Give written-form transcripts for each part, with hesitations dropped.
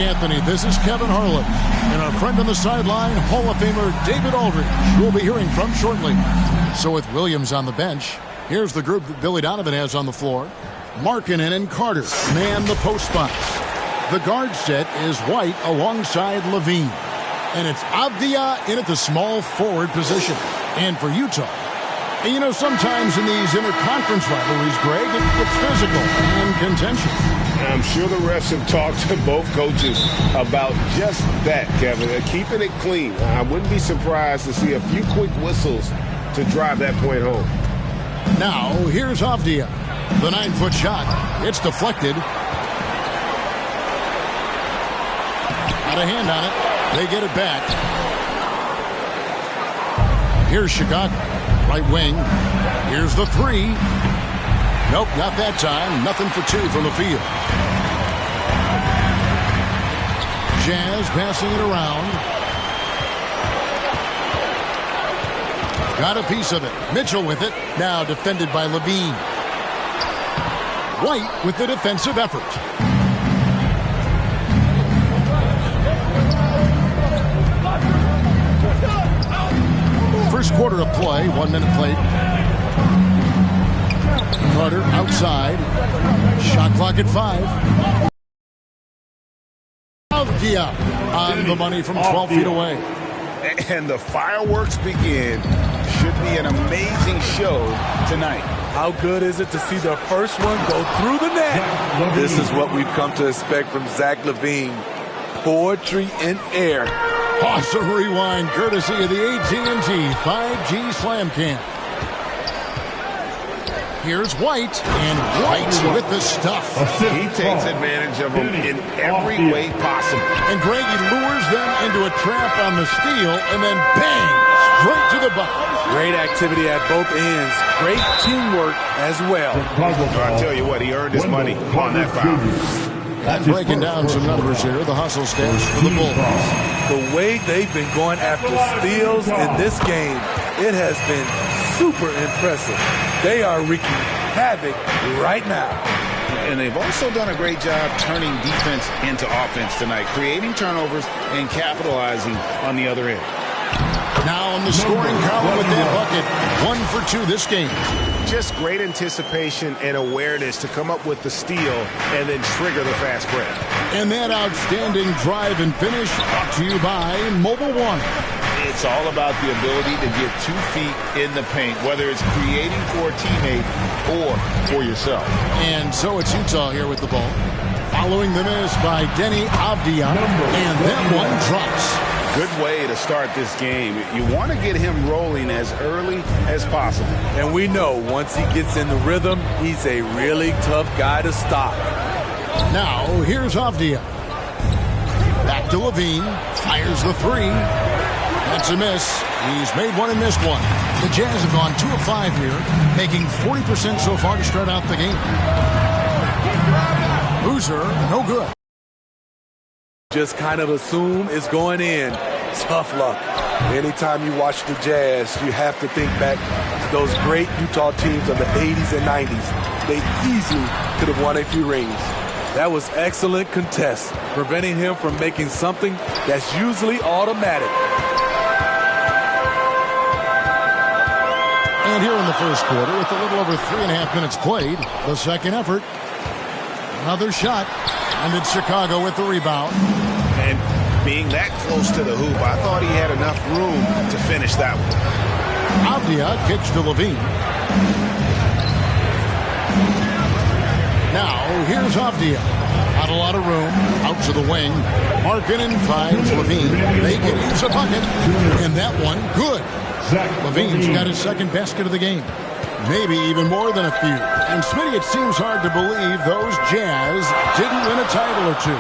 Anthony, this is Kevin Harlan, and our friend on the sideline, Hall of Famer David Aldridge, who we'll be hearing from shortly. So with Williams on the bench, here's the group that Billy Donovan has on the floor. Markkanen and Carter man the post spots. The guard set is White alongside Levine. And it's Avdia in at the small forward position. And for Utah, and you know, sometimes in these interconference rivalries, Greg, it's physical and contentious. I'm sure the refs have talked to both coaches about just that, Kevin. Keeping it clean. I wouldn't be surprised to see a few quick whistles to drive that point home. Now, here's Avdia. The 9-foot shot. It's deflected. Got a hand on it. They get it back. Here's Chicago. Right wing. Here's the three. Nope, not that time. Nothing for two from the field. Jazz passing it around. Got a piece of it. Mitchell with it. Now defended by Levine. White with the defensive effort. First quarter of play. 1 minute played. Carter outside. Shot clock at 5. Avdia on the money from 12 feet away. And the fireworks begin. Should be an amazing show tonight. How good is it to see the first one go through the net? This is what we've come to expect from Zach LaVine. Poetry in air. Awesome rewind courtesy of the AT&T 5G Slam Cam. Here's White, and White with the stuff. He takes advantage of them in every way possible. And Greg, he lures them into a trap on the steal, and then bang, straight to the bucket. Great activity at both ends. Great teamwork as well. I tell you what, he earned his money on that foul. And breaking down some numbers here, the hustle stats for the Bulls. The way they've been going after steals in this game, it has been super impressive. They are wreaking havoc right now. And they've also done a great job turning defense into offense tonight, creating turnovers and capitalizing on the other end. Now on the scoring column with that bucket, 1 for 2 this game. Just great anticipation and awareness to come up with the steal and then trigger the fast break. And that outstanding drive and finish brought to you by Mobile One. It's all about the ability to get 2 feet in the paint, whether it's creating for a teammate or for yourself. And so it's Utah here with the ball. Following the miss by Deni Avdia. And that one drops. Good way to start this game. You want to get him rolling as early as possible. And we know once he gets in the rhythm, he's a really tough guy to stop. Now, here's Avdia. Back to Levine. Fires the three. That's a miss. He's made one and missed one. The Jazz have gone 2 of 5 here, making 40% so far to start out the game. Boozer, no good. Just kind of assume it's going in. Tough luck. Anytime you watch the Jazz, you have to think back to those great Utah teams of the 80s and 90s. They easily could have won a few rings. That was excellent contest, preventing him from making something that's usually automatic. And here in the first quarter, with a little over 3.5 minutes played, the second effort. Another shot. And it's Chicago with the rebound. And being that close to the hoop, I thought he had enough room to finish that one. Avdia kicks to Levine. Now, here's Avdia. Not a lot of room. Out to the wing. Markkanen finds Levine. They can use a bucket. And that one, good. Levine's got his second basket of the game. Maybe even more than a few. And Smitty, it seems hard to believe those Jazz didn't win a title or two.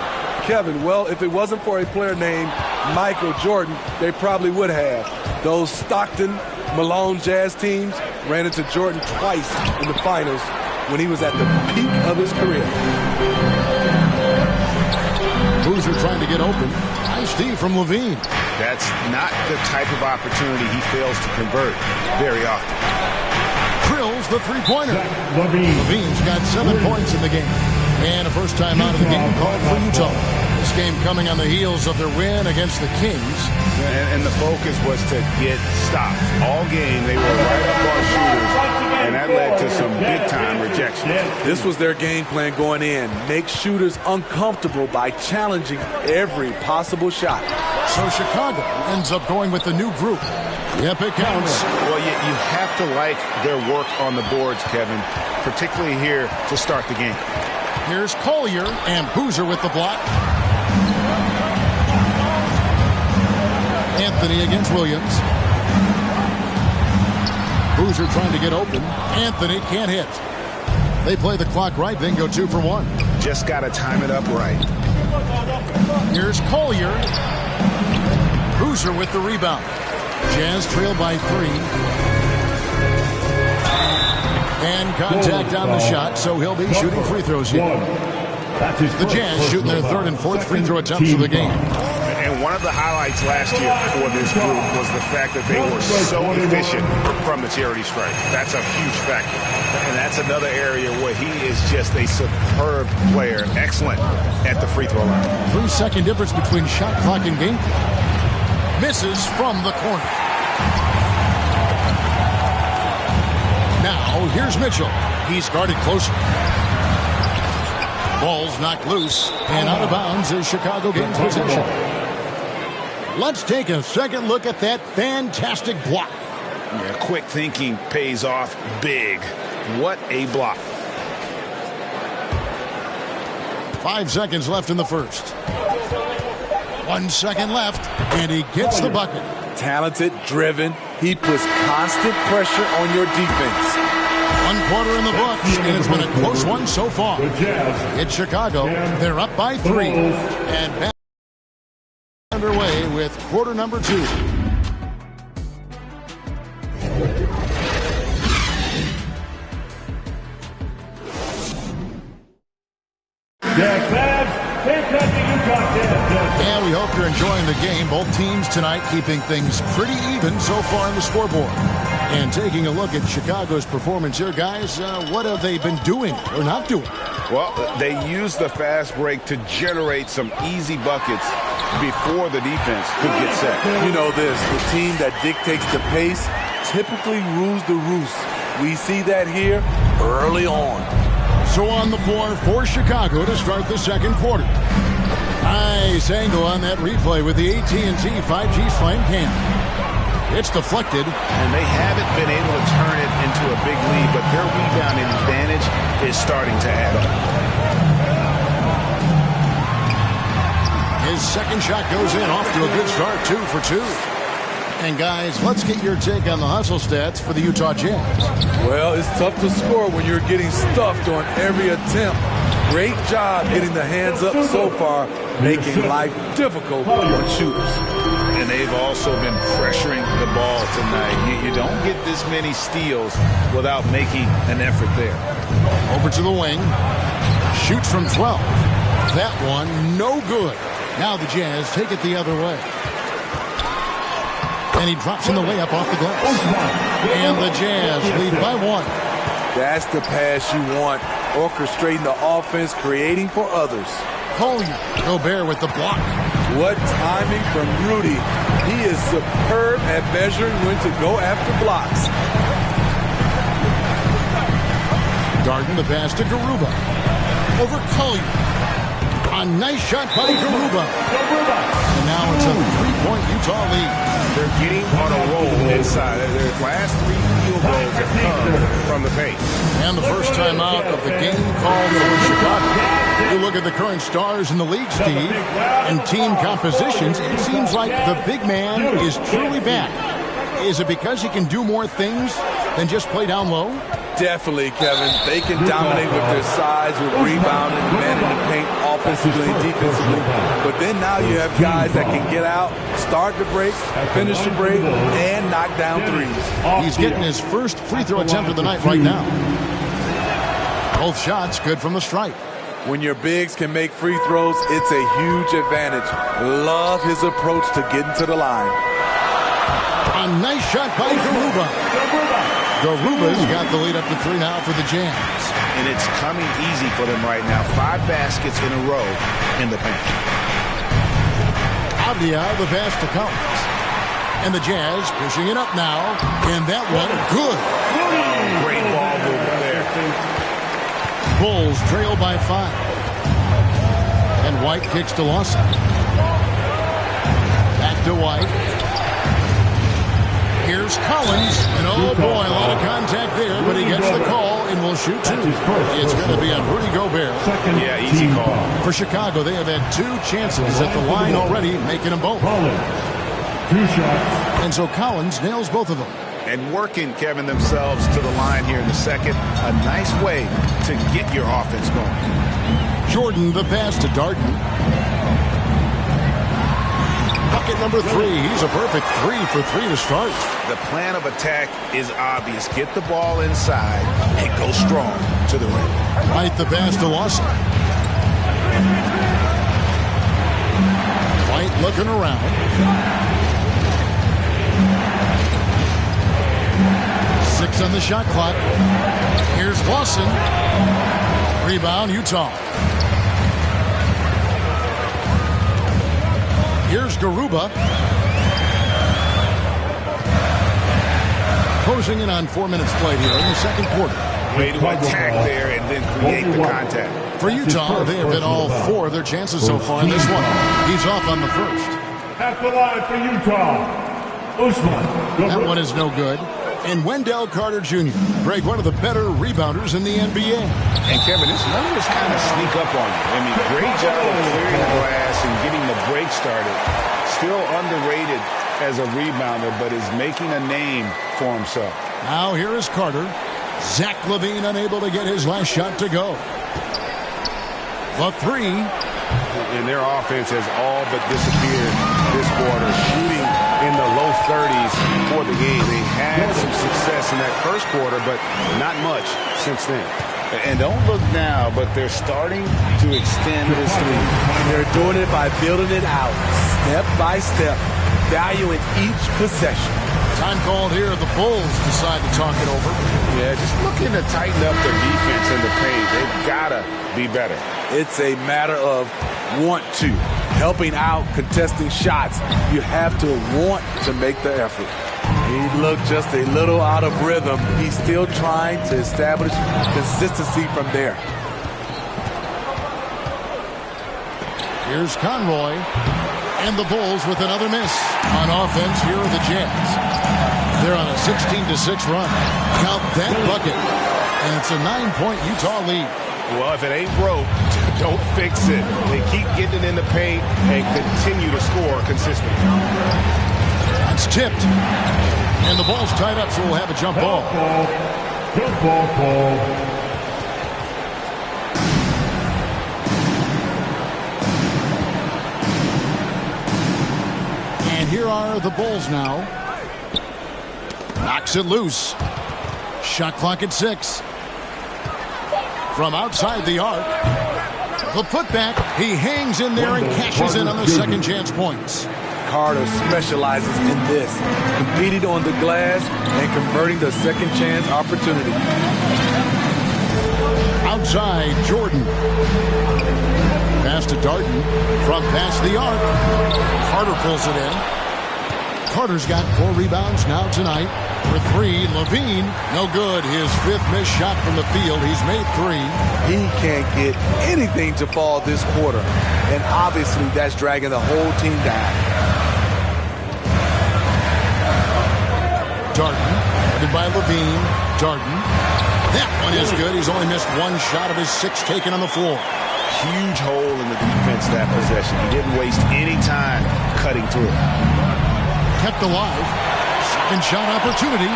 Kevin, well, if it wasn't for a player named Michael Jordan, they probably would have. Those Stockton, Malone Jazz teams ran into Jordan twice in the finals when he was at the peak of his career. Boozer trying to get open. Nice D from Levine. That's not the type of opportunity he fails to convert very often. Drills the three-pointer. Levine's got 7 points in the game. And a first time out of the game called for Utah. This game coming on the heels of their win against the Kings. And the focus was to get stops. All game, they were right up on shooters, and that led to some big-time rejections. This was their game plan going in. Make shooters uncomfortable by challenging every possible shot. So Chicago ends up going with the new group. Yep, it counts. Well, you have to like their work on the boards, Kevin, particularly here to start the game. Here's Collier and Boozer with the block. Anthony against Williams. Boozer trying to get open. Anthony can't hit. They play the clock right, then go 2 for 1. Just got to time it up right. Here's Collier. Boozer with the rebound. Jazz trail by 3. And contact on the shot, so he'll be shooting free throws here. The Jazz shooting their 3rd and 4th free throw attempts of the game. And one of the highlights last year for this group was the fact that they were so efficient from the charity stripe. That's a huge factor. And that's another area where he is just a superb player. Excellent at the free throw line. 3-second difference between shot clock and game clock. Misses from the corner. Now, here's Mitchell. He's guarded closer. Ball's knocked loose and out of bounds as Chicago gains possession. Let's take a second look at that fantastic block. Yeah, quick thinking pays off big. What a block. 5 seconds left in the first. 1 second left, and he gets the bucket. Talented, driven. He puts constant pressure on your defense. 1 quarter in the books, and it's been a close one so far. It's Chicago. They're up by 3. And back underway with quarter number 2. And we hope you're enjoying the game. Both teams tonight keeping things pretty even so far on the scoreboard. And taking a look at Chicago's performance here, guys, what have they been doing or not doing? Well, they used the fast break to generate some easy buckets before the defense could get set. You know this, the team that dictates the pace typically rules the roost. We see that here early on. So on the floor for Chicago to start the second quarter. Nice angle on that replay with the AT&T 5G Slam Cam. It's deflected. And they haven't been able to turn it into a big lead, but their rebounding advantage is starting to add up. His second shot goes in, off to a good start, 2 for 2. And guys, let's get your take on the hustle stats for the Utah Jazz. Well, it's tough to score when you're getting stuffed on every attempt. Great job getting the hands up so far, making life difficult on shooters. And they've also been pressuring the ball tonight. You don't get this many steals without making an effort there. Over to the wing. Shoots from 12. That one, no good. Now the Jazz take it the other way. And he drops in the layup off the glass. And the Jazz lead by 1. That's the pass you want. Orchestrating the offense, creating for others. Collier, Gobert with the block. What timing from Rudy. He is superb at measuring when to go after blocks. Garden the pass to Garuba. Over Collier. A nice shot by Garuba. And now it's a 3-point Utah lead. They're getting on a roll inside. Their last 3 field goals have come from the paint. And the first time out of the game called for Chicago. You look at the current stars in the league, Steve, and team compositions, it seems like the big man is truly back. Is it because he can do more things than just play down low? Definitely, Kevin. They can dominate with their size, with rebounding, manning the paint offensively and defensively. But then now you have guys that can get out, start the break, finish the break, and knock down threes. He's getting his first free throw attempt of the night right now. Both shots good from the stripe. When your bigs can make free throws, it's a huge advantage. Love his approach to getting to the line. A nice shot by Garuba. Garuba's got the lead up to 3 now for the Jazz. And it's coming easy for them right now. 5 baskets in a row in the paint. Avdia, the pass to Collins. And the Jazz pushing it up now. And that one, good. Oh, great ball movement there. Bulls trail by 5. And White kicks to Lawson. Back to White. Here's Collins. And oh boy, a lot of contact there, but he gets the call and will shoot 2. It's going to be on Rudy Gobert. Yeah, easy call. For Chicago, they have had 2 chances at the line already, making them both. 2 shots. And so Collins nails both of them. And working, Kevin, themselves to the line here in the second. A nice way to get your offense going. Jordan, the pass to Darden. Bucket number 3. He's a perfect 3 for 3 to start. The plan of attack is obvious. Get the ball inside and go strong to the rim. Right, the pass to Lawson. White looking around. 6 on the shot clock. Here's Lawson. Rebound, Utah. Here's Garuba. Closing in on 4 minutes played here in the second quarter. Way to attack there and then create the contact. For Utah, they have hit all 4 of their chances so far in this one. He's off on the first. At the line for Utah, Usman. That one is no good. And Wendell Carter Jr., Greg, one of the better rebounders in the NBA. And Kevin, none of this kind of sneak up on you. I mean, great job of clearing the glass and getting the break started. Still underrated as a rebounder, but is making a name for himself. Now here is Carter. Zach LaVine unable to get his last shot to go. The 3. And their offense has all but disappeared this quarter, shooting in the low 30s for the game. They had some success in that first quarter, but not much since then. And don't look now, but they're starting to extend this lead. They're doing it by building it out, step by step, valuing each possession. Time called here. The Bulls decide to talk it over. Yeah, just looking to tighten up their defense in the paint. They've got to be better. It's a matter of want to. Helping out, contesting shots. You have to want to make the effort. He looked just a little out of rhythm. He's still trying to establish consistency from there. Here's Conroy. And the Bulls with another miss. On offense, here are the Jazz. They're on a 16-6 run. Count that bucket. And it's a 9-point Utah lead. Well, if it ain't broke, don't fix it. They keep getting it in the paint and continue to score consistently. That's tipped. And the ball's tied up, so we'll have a jump ball. Jump ball call. And here are the Bulls now. Knocks it loose. Shot clock at 6. From outside the arc. The putback. He hangs in there and cashes in on the second chance points. Carter specializes in this, competing on the glass and converting the second chance opportunity. Outside, Jordan. Pass to Darden. From past the arc. Carter pulls it in. Carter's got 4 rebounds now tonight. For 3, LaVine, no good. His 5th missed shot from the field. He's made 3. He can't get anything to fall this quarter. And obviously that's dragging the whole team down. Darden, guarded by LaVine. Darden. That one is good. He's only missed 1 shot of his 6 taken on the floor. Huge hole in the defense that possession. He didn't waste any time cutting through. Kept alive. Second shot opportunity.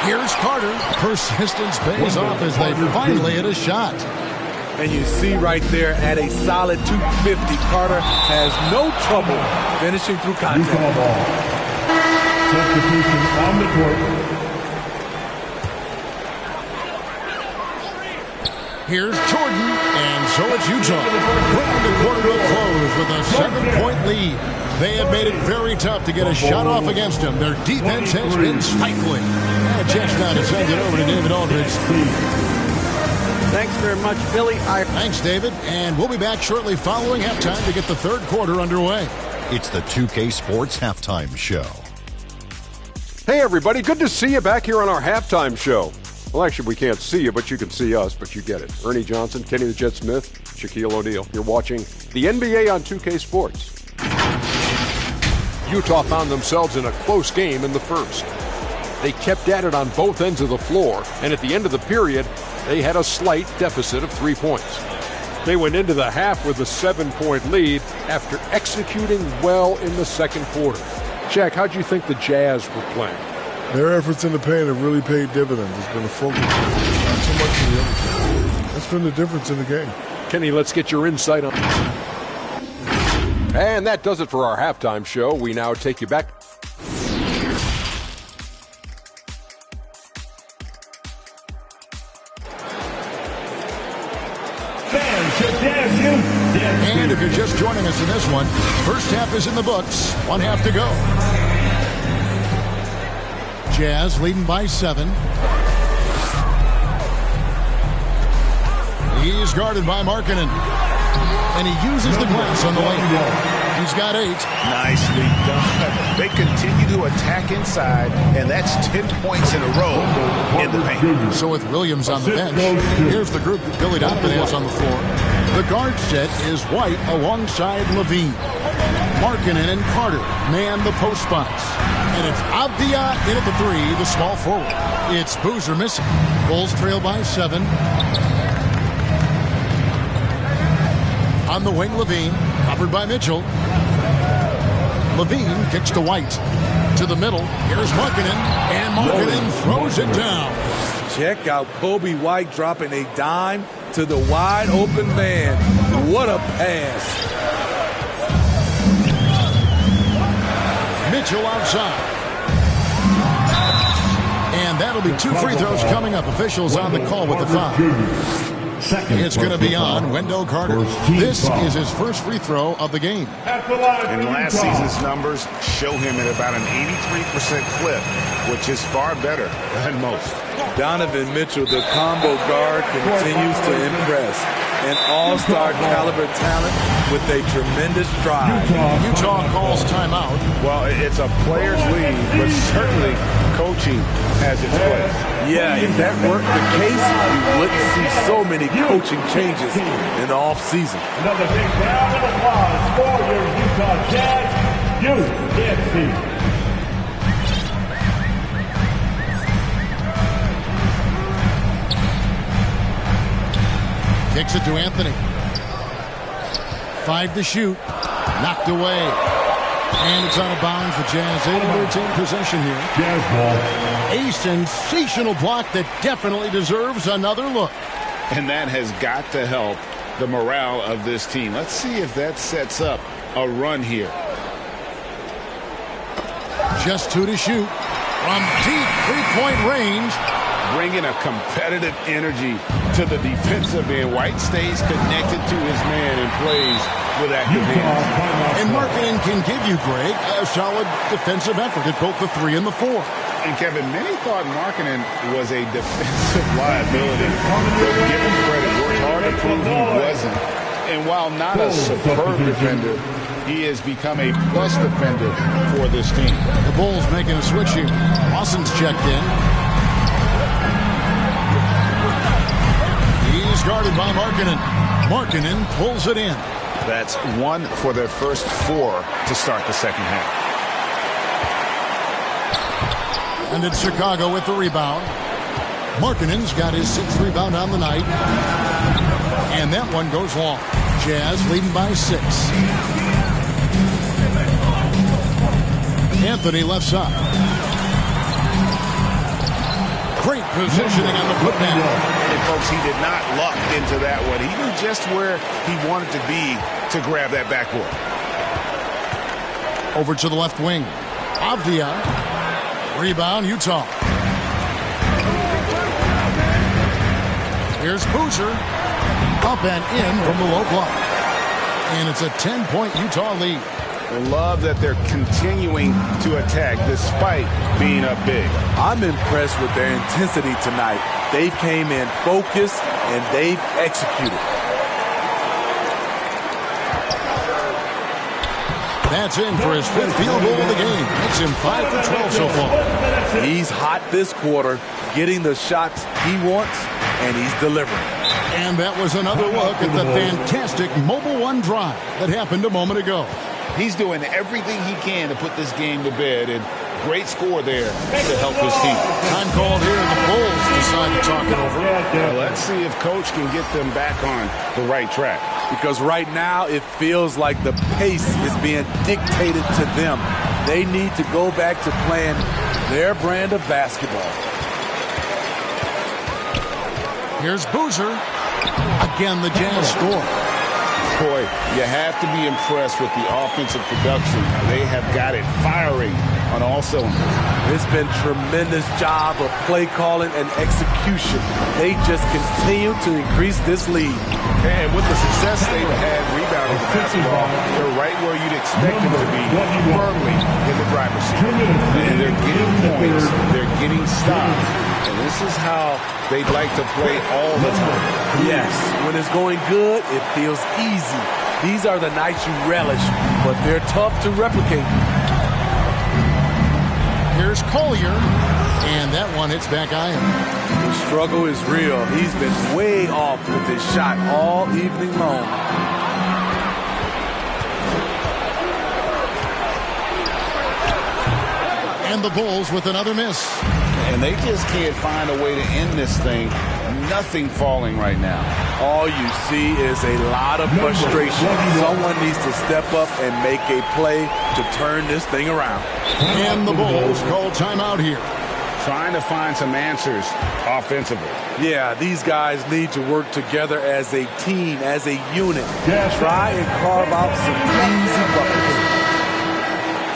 Here's Carter. Persistence pays off as they finally hit a shot. And you see right there at a solid 250, Carter has no trouble finishing through contact. Substitution on the court. Here's Jordan, and so it's Utah. Bringing the quarter to a close with a 7-point lead. They have made it very tough to get a shot off against them. Their defense has been stifling. And a chance now to send it over to David Aldridge. Thanks very much, Billy. Thanks, David. And we'll be back shortly following halftime to get the third quarter underway. It's the 2K Sports Halftime Show. Hey, everybody. Good to see you back here on our halftime show. Well, actually, we can't see you, but you can see us, but you get it. Ernie Johnson, Kenny the Jet Smith, Shaquille O'Neal. You're watching the NBA on 2K Sports. Utah found themselves in a close game in the first. They kept at it on both ends of the floor, and at the end of the period, they had a slight deficit of 3 points. They went into the half with a 7-point lead after executing well in the second quarter. Shaq, how'd you think the Jazz were playing? Their efforts in the paint have really paid dividends. It's been a focus, not so much in the other team. That's been the difference in the game. Kenny, let's get your insight on. And that does it for our halftime show. We now take you back. And if you're just joining us in this one, first half is in the books. 1 half to go. Jazz leading by 7. He's guarded by Markkanen. And he uses the glass on the way. He's got 8. Nicely done. They continue to attack inside, and that's 10 points in a row in the paint. So with Williams on the bench, here's the group that Billy Donovan has on the floor. The guard set is White alongside Levine. Markkanen and Carter man the post spots. And it's Avdia in at the 3, the small forward. It's Boozer missing. Bulls trail by 7. On the wing, Levine, covered by Mitchell. Levine kicks to White. To the middle, here's Markkanen, and Markkanen throws it down. Check out Kobe White dropping a dime to the wide open man. What a pass. Mitchell outside. And that'll be 2 free throws coming up. Officials on the call with the foul. It's going to be on Wendell Carter. This is his first free throw of the game. And last season's numbers show him at about an 83% clip, which is far better than most. Donovan Mitchell, the combo guard, continues to impress. An all-star caliber talent with a tremendous drive. Utah calls timeout. Well, it's a player's league, but certainly coaching has its place. Yeah, if that weren't the case, we wouldn't see so many coaching changes in the offseason. Another big round of applause for your Utah Jazz. UNC. Kicks it to Anthony. 5 to shoot. Knocked away. And it's out of bounds. The Jazz able to retain possession here. Jazz ball. A sensational block that definitely deserves another look. And that has got to help the morale of this team. Let's see if that sets up a run here. Just 2 to shoot. From deep 3-point range. Bringing a competitive energy to the defensive end. White stays connected to his man and plays with active hands. And Markkanen can give you, Greg, a solid defensive effort at both the 3 and the 4. And Kevin, many thought Markkanen was a defensive liability. Give him credit, worked hard to prove he wasn't. And while not a superb defender, he has become a plus defender for this team. The Bulls making a switch here. Lawson's checked in. He's guarded by Markkanen. Markkanen pulls it in. That's 1 for their first 4 to start the second half. And it's Chicago with the rebound. Markkanen's got his 6th rebound on the night. And that one goes long. Jazz leading by 6. Anthony left side. Great positioning on the putdown. And folks, he did not luck into that one. He knew just where he wanted to be to grab that backboard. Over to the left wing. Avdia. Rebound, Utah. Here's Boozer. Up and in from the low block. And it's a 10-point Utah lead. I love that they're continuing to attack despite being up big. I'm impressed with their intensity tonight. They came in focused and they've executed. That's in for his 5th field goal of the game. Makes him 5 for 12 so far. He's hot this quarter, getting the shots he wants, and he's delivering. And that was another look at the fantastic Mobile One drive that happened a moment ago. He's doing everything he can to put this game to bed, and great score there to help his team. Time called here, and the Bulls decide to talk it over. Well, let's see if Coach can get them back on the right track. Because right now it feels like the pace is being dictated to them. They need to go back to playing their brand of basketball. Here's Boozer. Again, the Jazz score. Boy, you have to be impressed with the offensive production. They have got it firing on all cylinders. It's been tremendous job of play calling and execution. They just continue to increase this lead. And with the success they've had rebounding the basketball, they're right where you'd expect them to be, firmly in the driver's seat. And they're getting points, they're getting stops, and this is how they'd like to play all the time. Yes, when it's going good, it feels easy. These are the nights you relish, but they're tough to replicate. Here's Collier, and that one hits back iron. The struggle is real. He's been way off with his shot all evening long. And the Bulls with another miss. And they just can't find a way to end this thing. Nothing falling right now. All you see is a lot of frustration. Someone needs to step up and make a play to turn this thing around. And the Bulls call timeout here. Trying to find some answers offensively. Yeah, these guys need to work together as a team, as a unit. Try and carve out some easy buckets.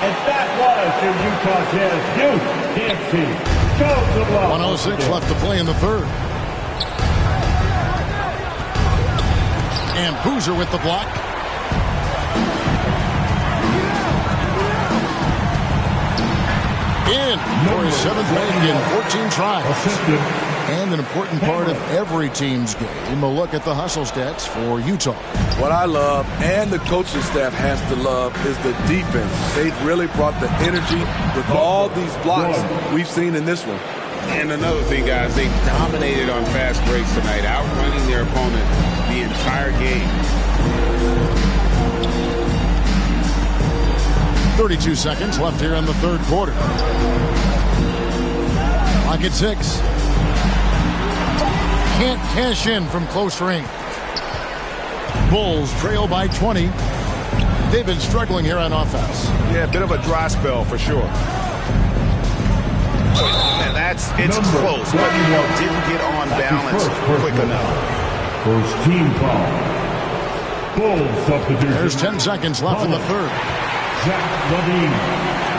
And that was your Utah Jazz Youth Dance Team. 1:06 left to play in the third. And Boozer with the block. In for his 7th make in 14 tries. And an important part of every team's game, a look at the hustle stats for Utah. What I love, and the coaching staff has to love, is the defense. They've really brought the energy with all these blocks we've seen in this one. And another thing, guys, they dominated on fast breaks tonight, outrunning their opponent the entire game. 32 seconds left here in the third quarter. Clock at 6. Can't cash in from close range. Bulls trail by 20. They've been struggling here on offense. Yeah, a bit of a dry spell for sure. And it's close, but didn't get on balance quick enough. First team foul. Bulls substitution. There's 10 seconds left in the third. Zach LaVine.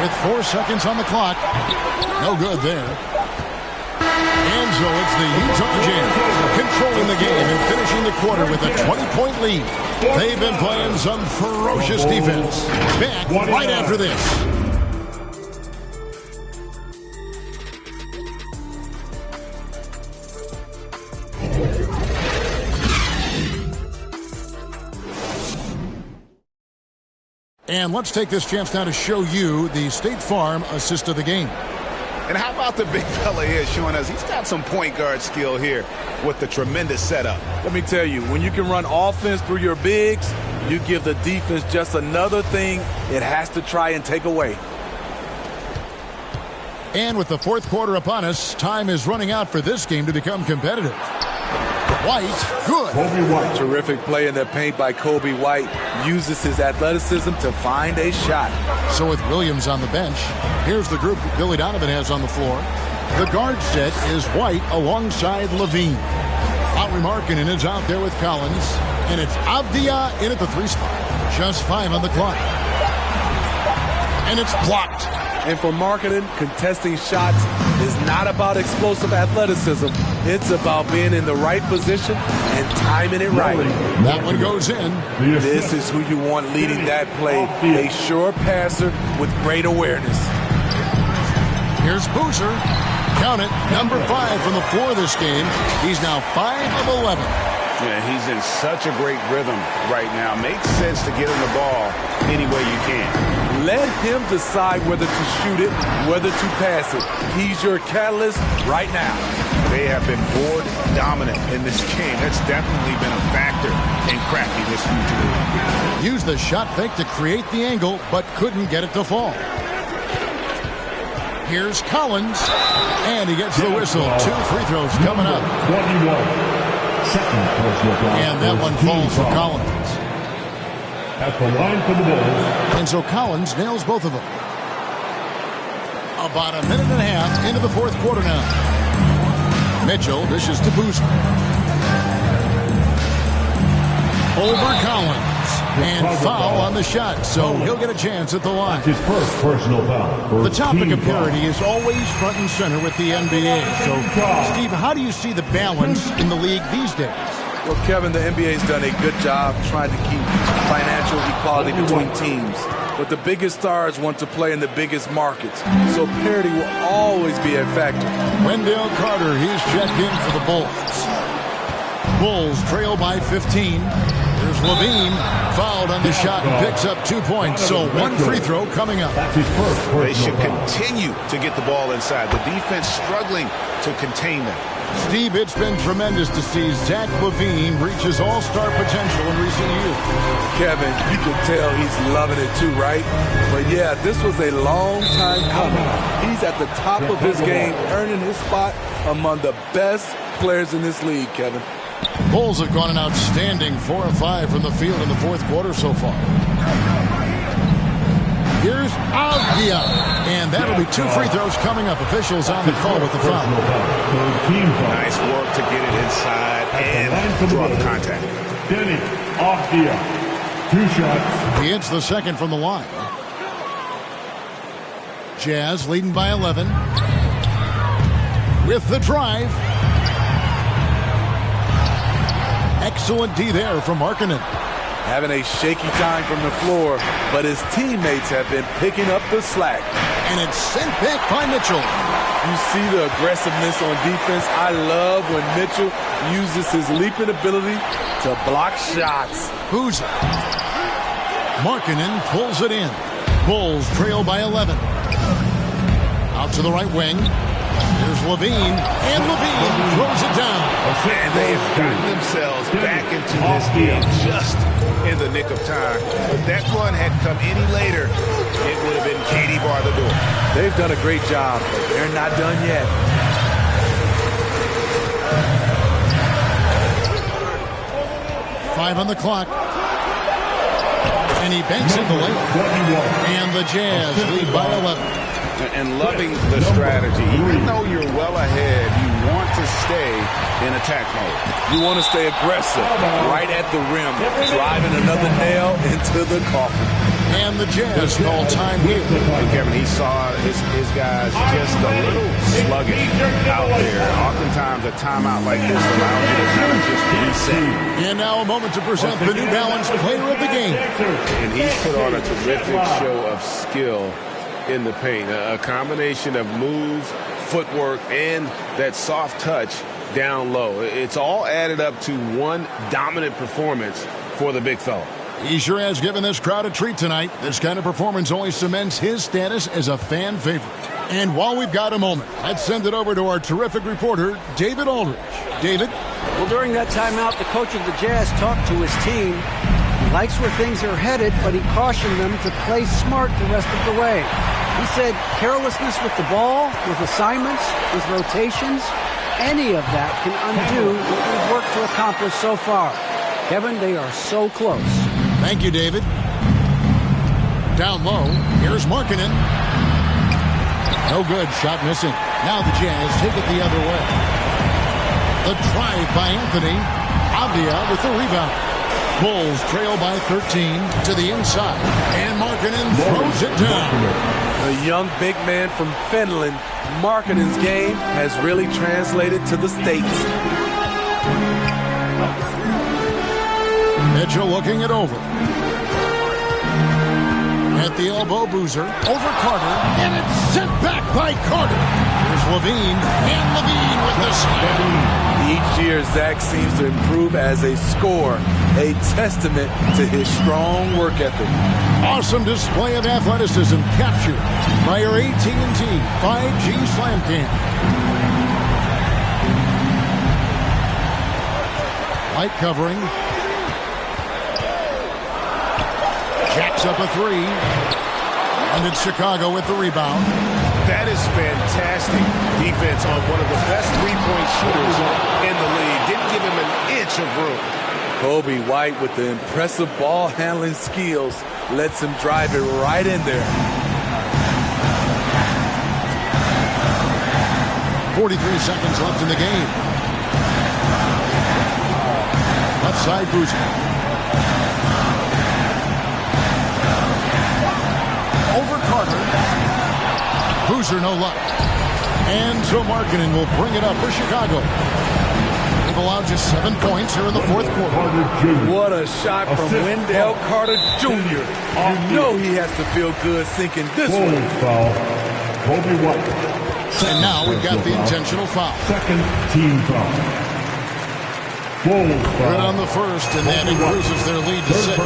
With 4 seconds on the clock. No good there. And so it's the Utah Jazz controlling the game and finishing the quarter with a 20-point lead. They've been playing some ferocious defense. Back right after this. And let's take this chance now to show you the State Farm assist of the game. And how about the big fella here showing us he's got some point guard skill here with the tremendous setup. Let me tell you, when you can run offense through your bigs, you give the defense just another thing it has to try and take away. And with the fourth quarter upon us, time is running out for this game to become competitive. White, good. Kobe White. Terrific play in the paint by Kobe White. Uses his athleticism to find a shot. So with Williams on the bench, here's the group Billy Donovan has on the floor. The guard set is White alongside Levine. Lauri Markkanen is out there with Collins. And it's Avdia in at the 3 spot. Just 5 on the clock. And it's blocked. And for Markkanen, contesting shots is not about explosive athleticism. It's about being in the right position and timing it right. That one goes in. This is who you want leading that play. A sure passer with great awareness. Here's Boozer. Count it, number 5 from the floor this game. He's now 5 of 11. Yeah, he's in such a great rhythm right now. Makes sense to get him the ball any way you can. Let him decide whether to shoot it, whether to pass it. He's your catalyst right now. They have been board dominant in this game. That's definitely been a factor in cracking this huge lead. Used the shot fake to create the angle, but couldn't get it to fall. Here's Collins, and he gets the whistle. 2 free throws coming up. 21. Second personal foul. And that one falls for Collins. At the line for the Bulls. And so Collins nails both of them. About a minute and a half into the fourth quarter now. Mitchell dishes to Boozer. Over Collins. And foul on the shot, so he'll get a chance at the line. His first personal foul. The topic of parity is always front and center with the NBA. So, Steve, how do you see the balance in the league these days? Well, Kevin, the NBA's done a good job trying to keep financial equality between teams. But the biggest stars want to play in the biggest markets. So parity will always be a factor. Wendell Carter, he's checked in for the Bulls. Bulls trail by 15. There's Levine, fouled on the shot and picks up 2 points. So 1 free throw coming up. That's his first They should personal foul. continue to get the ball inside. The defense struggling to contain them. Steve, it's been tremendous to see Zach LaVine reach his all-star potential in recent years. Kevin, you can tell he's loving it too, right? But yeah, this was a long time coming. He's at the top of his game, earning his spot among the best players in this league, Kevin. Bulls have gone an outstanding 4 of 5 from the field in the fourth quarter so far. Here's Avdia, and that'll be 2 free throws coming up. Officials on the call with the foul. Nice work to get it inside and draw the contact. Denny Avdia. 2 shots. He hits the second from the line. Jazz leading by 11. With the drive. Excellent D there from Markkanen. Having a shaky time from the floor, but his teammates have been picking up the slack. And it's sent back by Mitchell. You see the aggressiveness on defense. I love when Mitchell uses his leaping ability to block shots. Boozer. Markkanen pulls it in. Bulls trail by 11. Out to the right wing. Here's Levine, and Levine throws it down. And they've gotten themselves back into this game just in the nick of time. If that run had come any later, it would have been Katie bar the door. They've done a great job, but they're not done yet. Five on the clock. And he banks in the lane. And the Jazz lead by 11. And loving the strategy. Even though you're well ahead, you want to stay in attack mode. You want to stay aggressive, right at the rim, driving another nail into the coffin. And the Jazz call time here. Hey, Kevin, he saw his guys just a little sluggish out there. Oftentimes, a timeout like this allows you to kind of just reset. And now a moment to present the New Balance Player of the Game. And he's put on a terrific show of skill in the paint. A combination of moves, footwork, and that soft touch down low. It's all added up to one dominant performance for the big fella. He sure has given this crowd a treat tonight. This kind of performance only cements his status as a fan favorite. And while we've got a moment, let's send it over to our terrific reporter, David Aldridge. David? Well, during that timeout, the coach of the Jazz talked to his team. He likes where things are headed, but he cautioned them to play smart the rest of the way. He said carelessness with the ball, with assignments, with rotations, any of that can undo what we've worked to accomplish so far. Kevin, they are so close. Thank you, David. Down low, here's Markkanen. No good, shot missing. Now the Jazz take it the other way. The drive by Anthony. Avdia with the rebound. Bulls trail by 13 to the inside. And Markkanen throws it down. The young big man from Finland, Markkanen's game has really translated to the States. Mitchell looking it over. At the elbow, Boozer. Over Carter. And it's sent back by Carter. Here's Levine. And Levine with the slam. Each year, Zach seems to improve as a scorer, a testament to his strong work ethic. Awesome display of athleticism captured by your AT&T 5G Slam Cam. Light covering. Jacks up a three. And it's Chicago with the rebound. That is fantastic defense on one of the best three-point shooters in the league. Didn't give him an inch of room. Kobe White with the impressive ball handling skills lets him drive it right in there. 43 seconds left in the game. Left side Boozer. Over Carter. Boozer no luck. And so Markkanen will bring it up for Chicago. They've allowed just 7 points here in the fourth quarter. What a shot from Wendell Carter Jr. You know he has to feel good sinking this one. Foul. Kobe White. And now we've got the intentional foul. Second team foul. Right on the first, and that increases their lead to 6.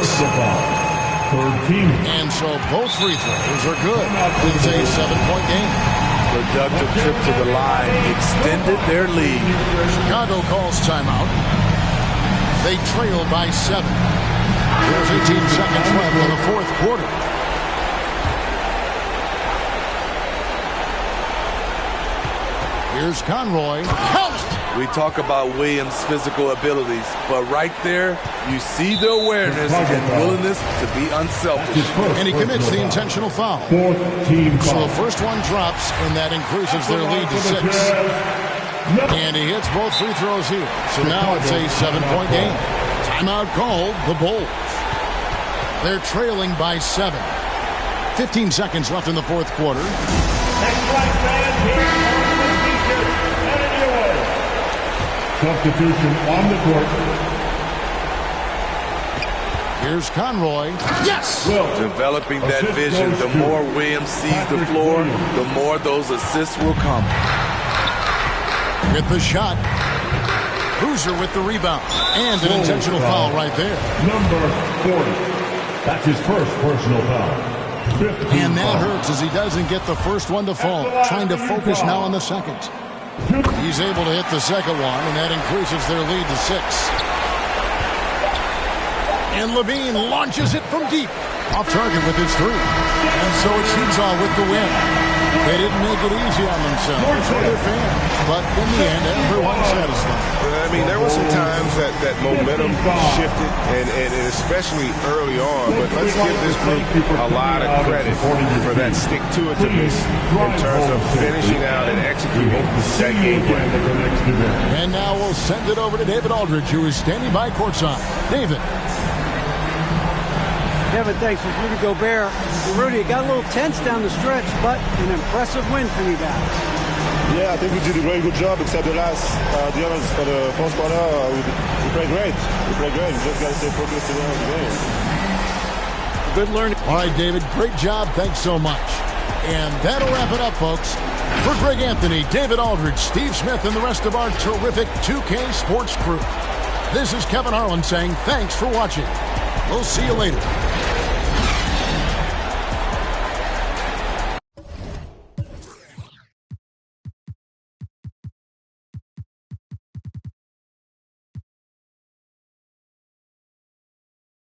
Third team. And so both free throws are good. It's a 7-point game. Productive trip to the line extended their lead. Chicago calls timeout. They trail by 7. There's 18 seconds left in the fourth quarter. Here's Conroy. Count it! We talk about Williams' physical abilities, but right there, you see the awareness and willingness to be unselfish. And he commits the intentional foul. Fourth team So foul. the first one drops, and that increases their lead to 6. And he hits both free throws here. So now it's a 7-point game. Timeout called, the Bulls. They're trailing by 7. 15 seconds left in the fourth quarter. Substitution on the court. Here's Conroy. Yes! Developing that vision, the more Williams sees the floor, the more those assists will come. Get the shot. Boozer with the rebound. And an intentional foul right there. Number 40. That's his first personal foul. And that hurts as he doesn't get the first one to fall. Trying to focus now on the second. He's able to hit the second one, and that increases their lead to 6. And Levine launches it from deep. Off target with his 3. And so it's Utah with the win. They didn't make it easy on themselves or their fans. But in the end, everyone's satisfied. I mean, there were some times that momentum shifted, and especially early on. But let's give this group a lot of credit for that stick-to-itiveness in terms of finishing out and executing that game plan. And now we'll send it over to David Aldridge, who is standing by courtside. David. Kevin, thanks for Rudy Gobert. Rudy, it got a little tense down the stretch, but an impressive win for you guys. Yeah, I think we did a very good job, except the others for the first quarter, we played great. We played great. We just got to stay focused to the end of the game. Good learning. All right, David, great job. Thanks so much. And that'll wrap it up, folks. For Greg Anthony, David Aldridge, Steve Smith, and the rest of our terrific 2K Sports crew, this is Kevin Harlan saying thanks for watching. We'll see you later.